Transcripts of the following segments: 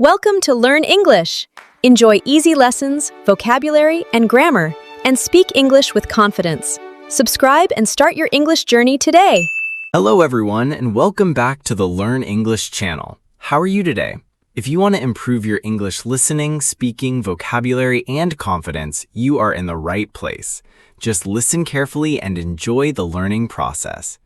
Welcome to Learn English. Enjoy easy lessons, vocabulary, and grammar, and speak English with confidence. Subscribe and start your English journey today. Hello everyone, and welcome back to the Learn English channel. How are you today? If you want to improve your English listening, speaking, vocabulary, and confidence, you are in the right place. Just listen carefully and enjoy the learning process.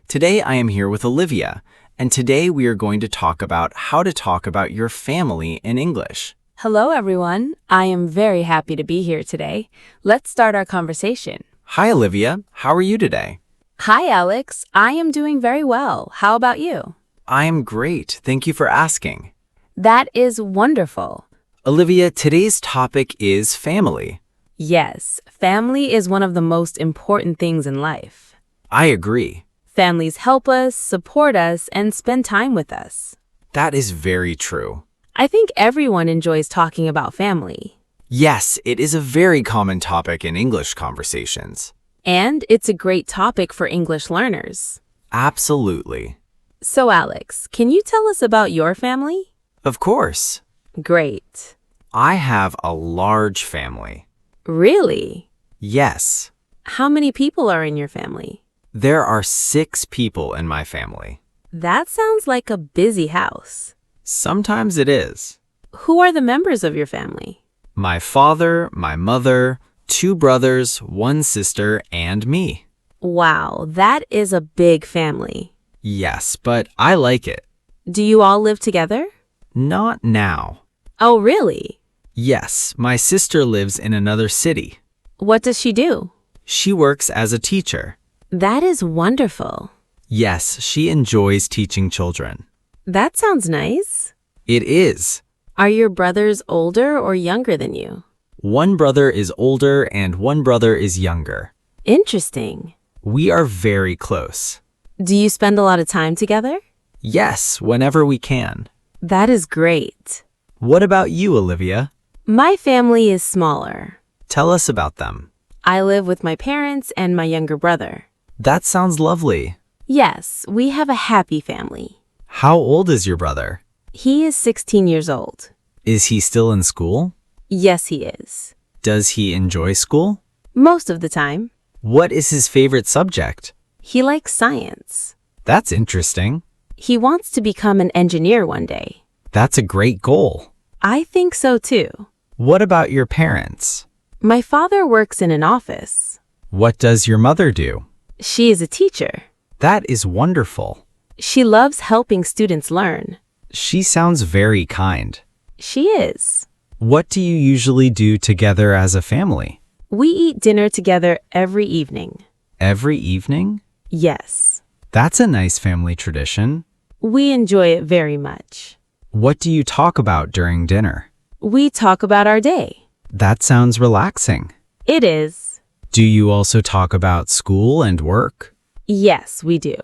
Today I am here with Olivia, and today we are going to talk about how to talk about your family in English. Hello, everyone. I am very happy to be here today. Let's start our conversation. Hi Olivia, how are you today? Hi, Alex. I am doing very well. How about you? I am great, thank you for asking. That is wonderful. Olivia, today's topic is family. Yes, family is one of the most important things in life. I agree. Families help us, support us, and spend time with us. That is very true. I think everyone enjoys talking about family. Yes, it is a very common topic in English conversations. And it's a great topic for English learners. Absolutely. So, Alex, can you tell us about your family? Of course. Great. I have a large family. Really? Yes. How many people are in your family? There are 6 people in my family. That sounds like a busy house. Sometimes it is. Who are the members of your family? My father, my mother, 2 brothers, 1 sister, and me. Wow, that is a big family. Yes, but I like it. Do you all live together? Not now. Oh, really? Yes, my sister lives in another city. What does she do? She works as a teacher. That is wonderful. Yes, she enjoys teaching children. That sounds nice. It is. Are your brothers older or younger than you? 1 brother is older and 1 brother is younger. Interesting. We are very close. Do you spend a lot of time together? Yes, whenever we can. That is great. What about you, Olivia? My family is smaller. Tell us about them. I live with my parents and my younger brother. That sounds lovely. Yes, we have a happy family. How old is your brother? He is 16 years old. Is he still in school? Yes, he is. Does he enjoy school? Most of the time. What is his favorite subject? He likes science. That's interesting. He wants to become an engineer one day. That's a great goal. I think so too. What about your parents? My father works in an office. What does your mother do? She is a teacher. That is wonderful. She loves helping students learn. She sounds very kind. She is. What do you usually do together as a family? We eat dinner together every evening. Every evening? Yes. That's a nice family tradition. We enjoy it very much. What do you talk about during dinner? We talk about our day. That sounds relaxing. It is. Do you also talk about school and work? Yes, we do.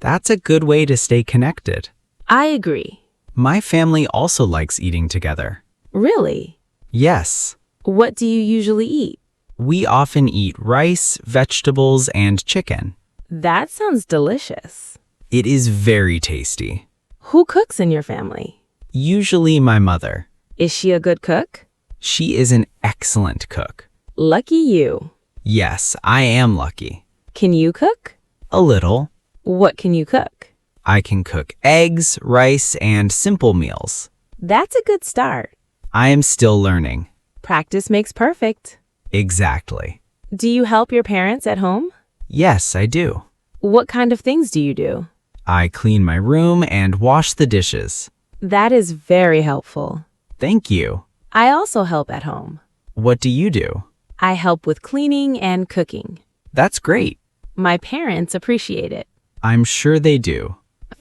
That's a good way to stay connected. I agree. My family also likes eating together. Really? Yes. What do you usually eat? We often eat rice, vegetables, and chicken. That sounds delicious. It is very tasty. Who cooks in your family? Usually my mother. Is she a good cook? She is an excellent cook. Lucky you. Yes, I am lucky. Can you cook? A little. What can you cook? I can cook eggs, rice, and simple meals. That's a good start. I am still learning. Practice makes perfect. Exactly. Do you help your parents at home? Yes, I do. What kind of things do you do? I clean my room and wash the dishes. That is very helpful. Thank you. I also help at home. What do you do? I help with cleaning and cooking. That's great. My parents appreciate it. I'm sure they do.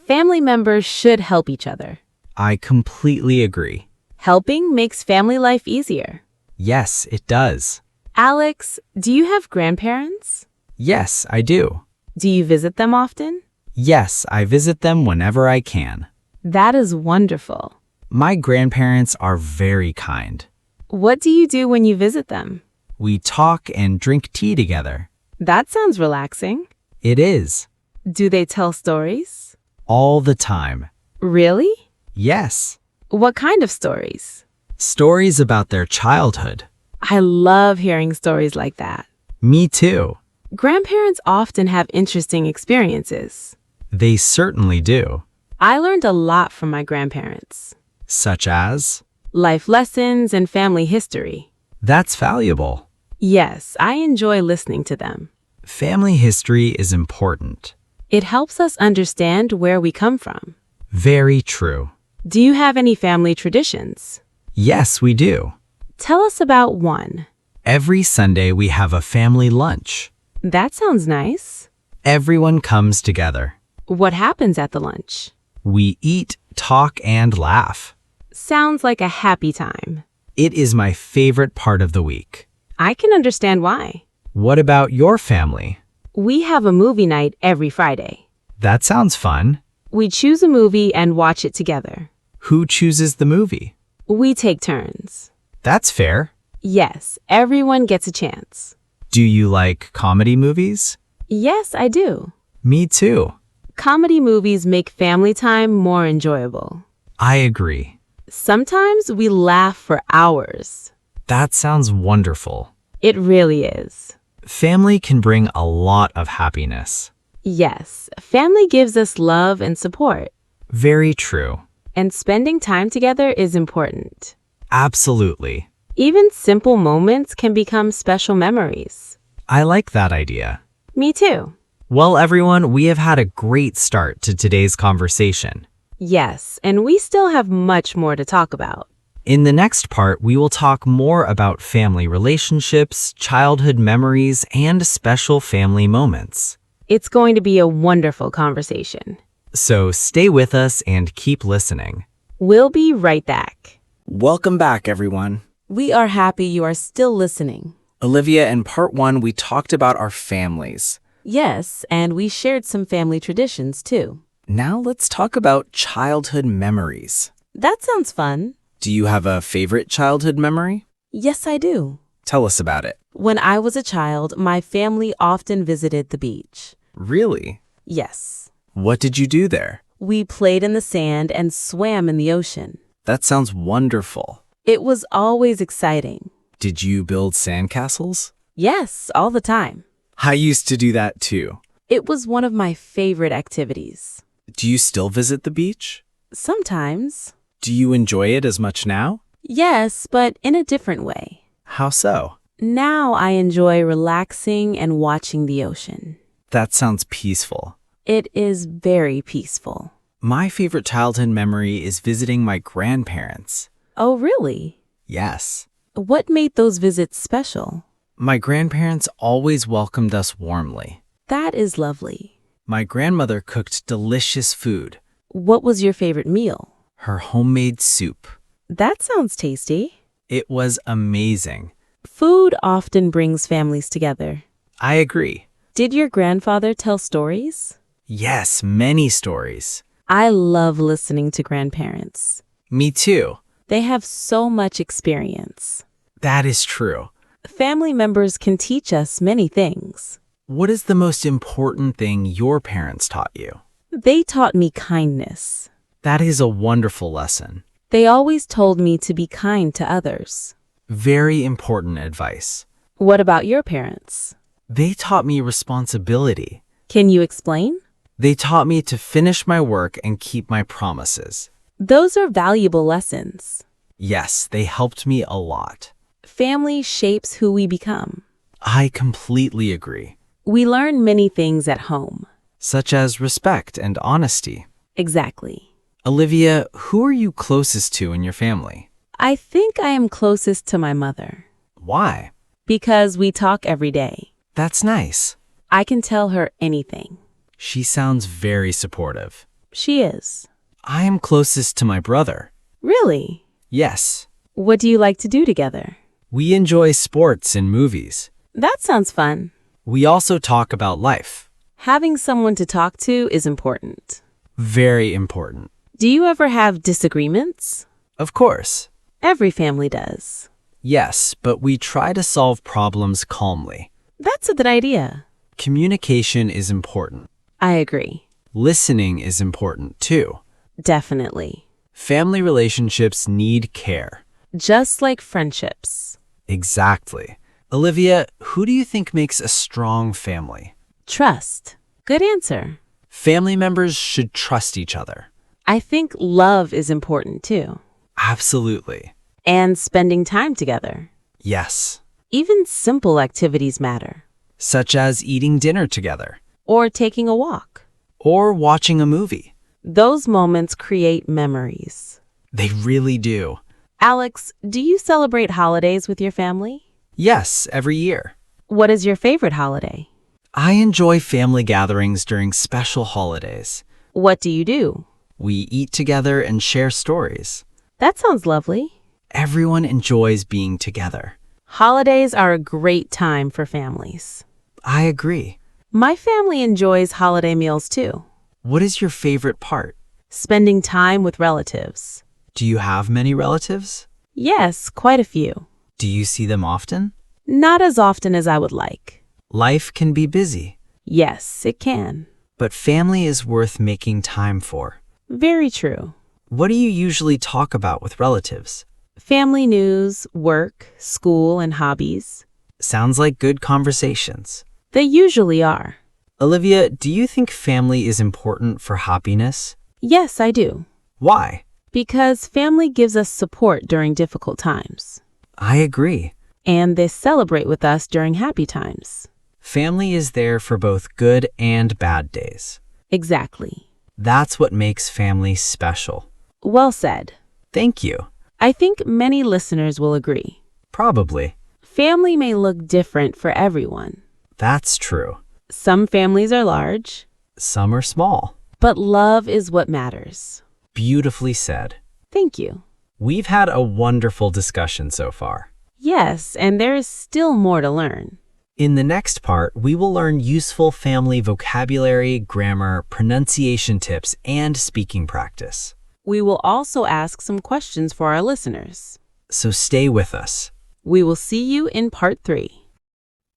Family members should help each other. I completely agree. Helping makes family life easier. Yes, it does. Alex, do you have grandparents? Yes, I do. Do you visit them often? Yes, I visit them whenever I can. That is wonderful. My grandparents are very kind. What do you do when you visit them? We talk and drink tea together. That sounds relaxing. It is. Do they tell stories? All the time. Really? Yes. What kind of stories? Stories about their childhood. I love hearing stories like that. Me too. Grandparents often have interesting experiences. They certainly do. I learned a lot from my grandparents. Such as? Life lessons and family history. That's valuable. Yes, I enjoy listening to them. Family history is important. It helps us understand where we come from. Very true. Do you have any family traditions? Yes, we do. Tell us about one. Every Sunday we have a family lunch. That sounds nice. Everyone comes together. What happens at the lunch? We eat, talk, and laugh. Sounds like a happy time. It is my favorite part of the week. I can understand why. What about your family? We have a movie night every Friday. That sounds fun. We choose a movie and watch it together. Who chooses the movie? We take turns. That's fair. Yes, everyone gets a chance. Do you like comedy movies? Yes, I do. Me too. Comedy movies make family time more enjoyable. I agree. Sometimes we laugh for hours. That sounds wonderful. It really is. Family can bring a lot of happiness. Yes, family gives us love and support. Very true. And spending time together is important. Absolutely. Even simple moments can become special memories. I like that idea. Me too. Well, everyone, we have had a great start to today's conversation. Yes, and we still have much more to talk about. In the next part, we will talk more about family relationships, childhood memories, and special family moments. It's going to be a wonderful conversation. So stay with us and keep listening. We'll be right back. Welcome back, everyone. We are happy you are still listening. Olivia, in part 1, we talked about our families. Yes, and we shared some family traditions too. Now let's talk about childhood memories. That sounds fun. Do you have a favorite childhood memory? Yes, I do. Tell us about it. When I was a child, my family often visited the beach. Really? Yes. What did you do there? We played in the sand and swam in the ocean. That sounds wonderful. It was always exciting. Did you build sandcastles? Yes, all the time. I used to do that too. It was one of my favorite activities. Do you still visit the beach? Sometimes. Do you enjoy it as much now? Yes, but in a different way. How so? Now I enjoy relaxing and watching the ocean. That sounds peaceful. It is very peaceful. My favorite childhood memory is visiting my grandparents. Oh, really? Yes. What made those visits special? My grandparents always welcomed us warmly. That is lovely. My grandmother cooked delicious food. What was your favorite meal? Her homemade soup. That sounds tasty. It was amazing. Food often brings families together. I agree. Did your grandfather tell stories? Yes, many stories. I love listening to grandparents. Me too. They have so much experience. That is true. Family members can teach us many things. What is the most important thing your parents taught you? They taught me kindness. That is a wonderful lesson. They always told me to be kind to others. Very important advice. What about your parents? They taught me responsibility. Can you explain? They taught me to finish my work and keep my promises. Those are valuable lessons. Yes, they helped me a lot. Family shapes who we become. I completely agree. We learn many things at home. Such as respect and honesty. Exactly. Olivia, who are you closest to in your family? I think I am closest to my mother. Why? Because we talk every day. That's nice. I can tell her anything. She sounds very supportive. She is. I am closest to my brother. Really? Yes. What do you like to do together? We enjoy sports and movies. That sounds fun. We also talk about life. Having someone to talk to is important. Very important. Do you ever have disagreements? Of course. Every family does. Yes, but we try to solve problems calmly. That's a good idea. Communication is important. I agree. Listening is important too. Definitely. Family relationships need care. Just like friendships. Exactly. Olivia, who do you think makes a strong family? Trust. Good answer. Family members should trust each other. I think love is important too. Absolutely. And spending time together. Yes. Even simple activities matter. Such as eating dinner together. Or taking a walk. Or watching a movie. Those moments create memories. They really do. Alex, do you celebrate holidays with your family? Yes, every year. What is your favorite holiday? I enjoy family gatherings during special holidays. What do you do? We eat together and share stories. That sounds lovely. Everyone enjoys being together. Holidays are a great time for families. I agree. My family enjoys holiday meals too. What is your favorite part? Spending time with relatives. Do you have many relatives? Yes, quite a few. Do you see them often? Not as often as I would like. Life can be busy, Yes, it can. but family is worth making time for. Very true. What do you usually talk about with relatives? Family news, work, school, and hobbies. Sounds like good conversations. They usually are. Olivia, do you think family is important for happiness? Yes, I do. Why? Because family gives us support during difficult times. I agree. And they celebrate with us during happy times. Family is there for both good and bad days. Exactly. That's what makes family special. Well said. Thank you. I think many listeners will agree. Probably. Family may look different for everyone. That's true. Some families are large, Some are small. but love is what matters. Beautifully said. Thank you. We've had a wonderful discussion so far. Yes, and there is still more to learn. In the next part, we will learn useful family vocabulary, grammar, pronunciation tips, and speaking practice. We will also ask some questions for our listeners. So stay with us. We will see you in part 3.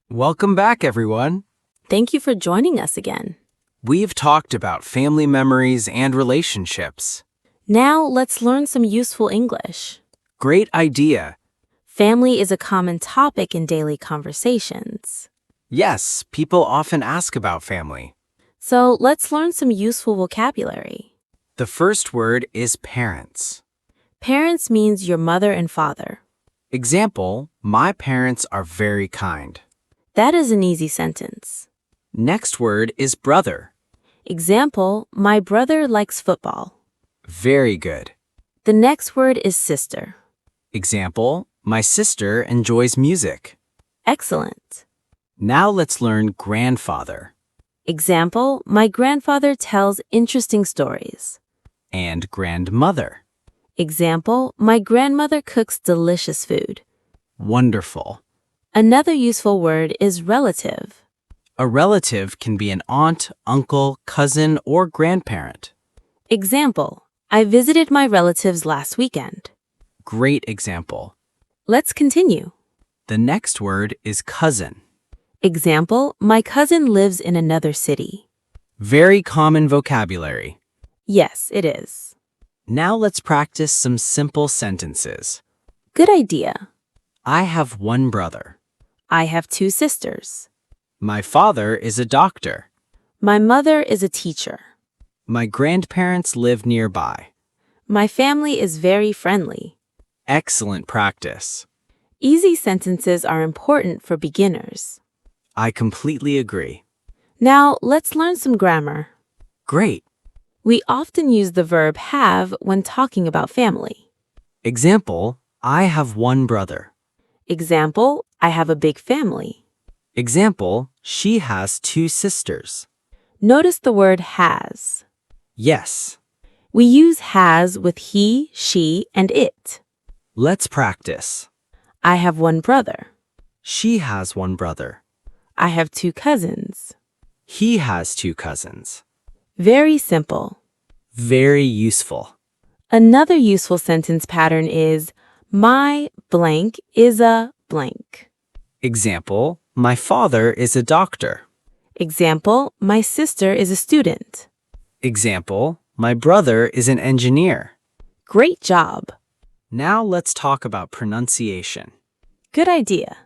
Welcome back, everyone. Thank you for joining us again. We've talked about family memories and relationships. Now let's learn some useful English. Great idea. Family is a common topic in daily conversations. Yes, people often ask about family. So let's learn some useful vocabulary. The first word is parents. Parents means your mother and father. Example, my parents are very kind. That is an easy sentence. Next word is brother. Example, my brother likes football. Very good. The next word is sister. Example, my sister enjoys music. Excellent. Now let's learn grandfather. Example, my grandfather tells interesting stories. And grandmother. Example, my grandmother cooks delicious food. Wonderful. Another useful word is relative. A relative can be an aunt, uncle, cousin, or grandparent. Example, I visited my relatives last weekend. Great example. Let's continue. The next word is cousin. Example, my cousin lives in another city. Very common vocabulary. Yes, it is. Now let's practice some simple sentences. Good idea. I have one brother. I have 2 sisters. My father is a doctor. My mother is a teacher. My grandparents live nearby. My family is very friendly. Excellent practice. Easy sentences are important for beginners. I completely agree. Now, let's learn some grammar. Great. We often use the verb have when talking about family. Example, I have one brother. Example, I have a big family. Example, she has 2 sisters. Notice the word has. Yes. We use has with he, she, and it. Let's practice. I have one brother. She has one brother. I have 2 cousins. He has 2 cousins. Very simple. Very useful. Another useful sentence pattern is my blank is a blank. Example, my father is a doctor. Example, my sister is a student. Example, my brother is an engineer. Great job. Now let's talk about pronunciation. Good idea.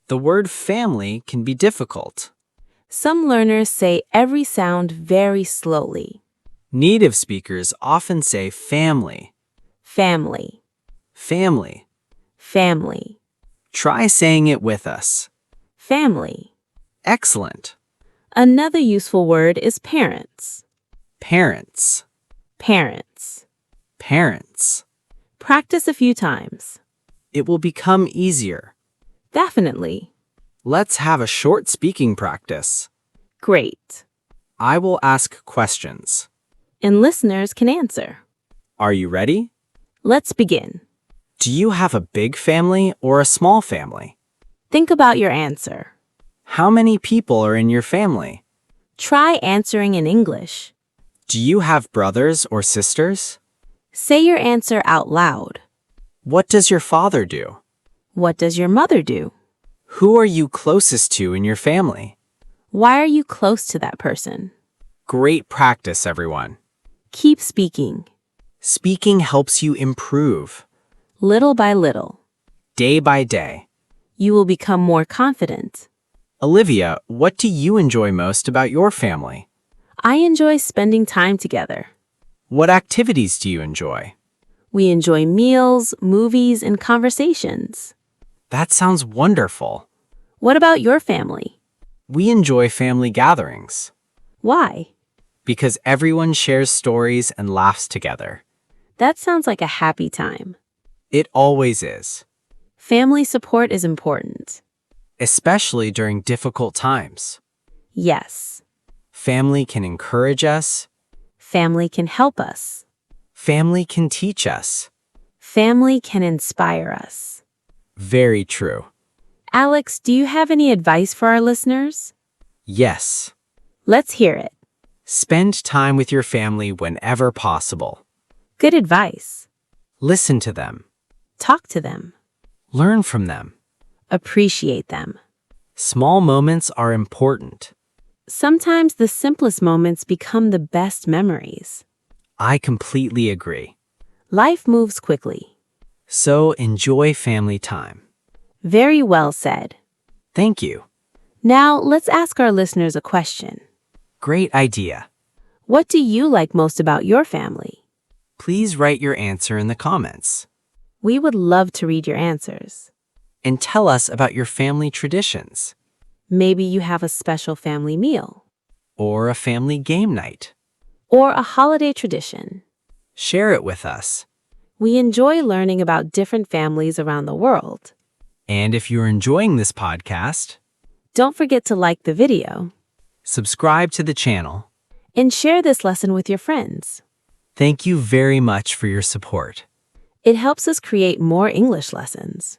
The word family can be difficult. Some learners say every sound very slowly. Native speakers often say family, Family, family. family, Try saying it with us. family. Excellent. Another useful word is parents. Parents, Parents. parents. Practice a few times. It will become easier. Definitely. Let's have a short speaking practice. Great. I will ask questions. And listeners can answer. Are you ready? Let's begin. Do you have a big family or a small family? Think about your answer. How many people are in your family? Try answering in English. Do you have brothers or sisters? Say your answer out loud. What does your father do? What does your mother do? Who are you closest to in your family? Why are you close to that person? Great practice, everyone. Keep speaking. Speaking helps you improve. Little by little, Day by day. you will become more confident. Olivia, what do you enjoy most about your family? I enjoy spending time together. What activities do you enjoy? We enjoy meals, movies, and conversations. That sounds wonderful. What about your family? We enjoy family gatherings Why? because everyone shares stories and laughs together. That sounds like a happy time. It always is, Family support is important. especially during difficult times. Yes, Family can encourage us. family can help us. Family can teach us. Family can inspire us. Very true. Alex, do you have any advice for our listeners? Yes. Let's hear it. Spend time with your family whenever possible. Good advice. Listen to them. Talk to them. Learn from them. Appreciate them. Small moments are important. Sometimes the simplest moments become the best memories. I completely agree. Life moves quickly. So enjoy family time. Very well said. Thank you. Now, let's ask our listeners a question. Great idea. What do you like most about your family? Please write your answer in the comments We would love to read your answers. and tell us about your family traditions Maybe you have a special family meal or a family game night. or a holiday tradition. Share it with us. We enjoy learning about different families around the world. And if you're enjoying this podcast, Don't forget to like the video subscribe to the channel. and share this lesson with your friends. Thank you very much for your support. It helps us create more English lessons.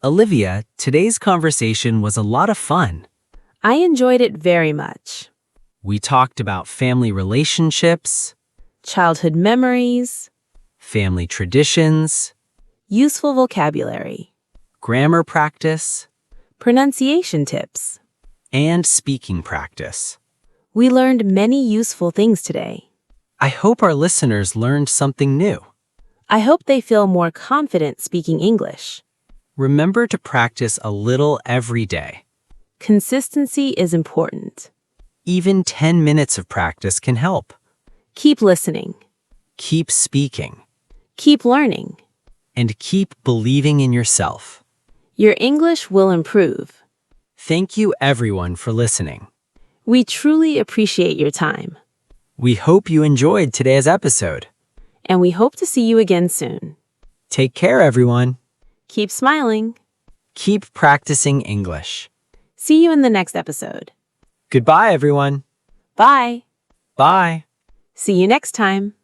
Olivia, today's conversation was a lot of fun. I enjoyed it very much. We talked about family relationships, Childhood memories, family traditions, useful vocabulary, grammar practice, pronunciation tips. and speaking practice. We learned many useful things today. I hope our listeners learned something new. I hope they feel more confident speaking English. Remember to practice a little every day. Consistency is important. Even 10 minutes of practice can help. Keep listening. Keep speaking Keep learning. and keep believing in yourself. Your English will improve. Thank you everyone for listening. We truly appreciate your time, We hope you enjoyed today's episode. and we hope to see you again soon. Take care, everyone. Keep smiling. Keep practicing English. See you in the next episode. Goodbye, everyone. Bye. Bye. See you next time.